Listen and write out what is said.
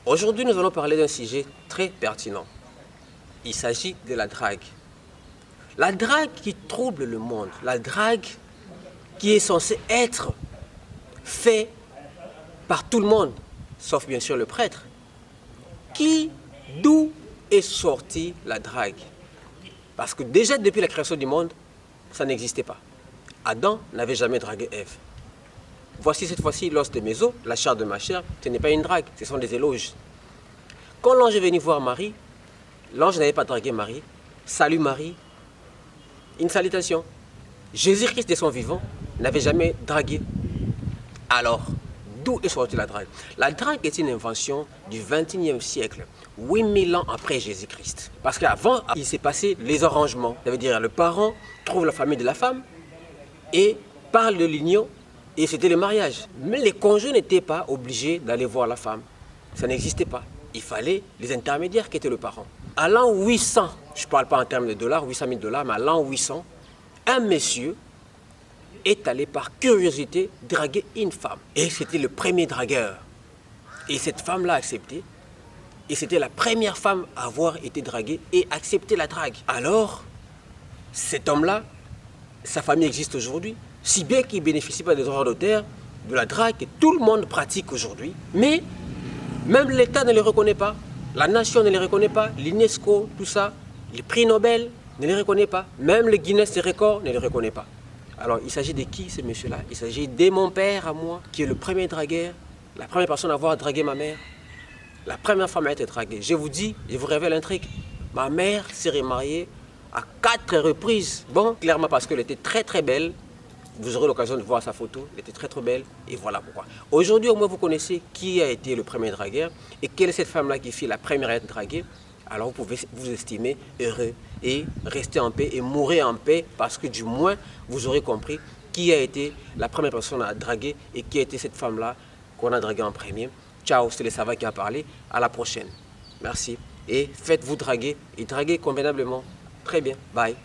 Aujourd'hui, nous allons parler d'un sujet très pertinent. Il s'agit de la drague. La drague qui trouble le monde, la drague qui est censée être faite par tout le monde, sauf bien sûr le prêtre. D'où est sortie la drague? Parce que déjà depuis la création du monde, ça n'existait pas. Adam n'avait jamais dragué Ève. Voici cette fois-ci l'os de mes os, la chair de ma chair, ce n'est pas une drague, ce sont des éloges. Quand l'ange est venu voir Marie, l'ange n'avait pas dragué Marie. Salut Marie, une salutation. Jésus-Christ de son vivant n'avait jamais dragué. Alors, d'où est sortie la drague? La drague est une invention du XXIe siècle, 8000 ans après Jésus-Christ. Parce qu'avant, il s'est passé les arrangements. Ça veut dire le parent trouve la famille de la femme et parle de l'union et c'était le mariage. Mais les conjoints n'étaient pas obligés d'aller voir la femme. Ça n'existait pas. Il fallait les intermédiaires qui étaient le parent. À l'an 800, je ne parle pas en termes de dollars, 800 000 dollars, mais à l'an 800, un monsieur est allé par curiosité draguer une femme. Et c'était le premier dragueur. Et cette femme l'a accepté. Et c'était la première femme à avoir été draguée et accepter la drague. Alors, cet homme-là, sa famille existe aujourd'hui, si bien qu'il ne bénéficie pas des droits d'auteur, de la drague que tout le monde pratique aujourd'hui. Mais même l'État ne les reconnaît pas, la nation ne les reconnaît pas, l'UNESCO, tout ça, les prix Nobel ne les reconnaît pas, même le Guinness des records ne les reconnaît pas. Alors il s'agit de qui ce monsieur-là? Il s'agit de mon père à moi, qui est le premier dragueur, la première personne à avoir dragué ma mère, la première femme à être draguée. Je vous dis, je vous révèle un truc, ma mère s'est remariée à 4 reprises. Bon, clairement parce qu'elle était très très belle. Vous aurez l'occasion de voir sa photo, elle était très très belle et voilà pourquoi. Aujourd'hui au moins vous connaissez qui a été le premier dragueur et quelle est cette femme-là qui fut la première à être draguée. Alors vous pouvez vous estimer heureux et rester en paix et mourir en paix parce que du moins vous aurez compris qui a été la première personne à draguer et qui a été cette femme-là qu'on a draguée en premier. Ciao, c'est le Sava qui a parlé, à la prochaine. Merci et faites-vous draguer et draguez convenablement. Très bien, bye.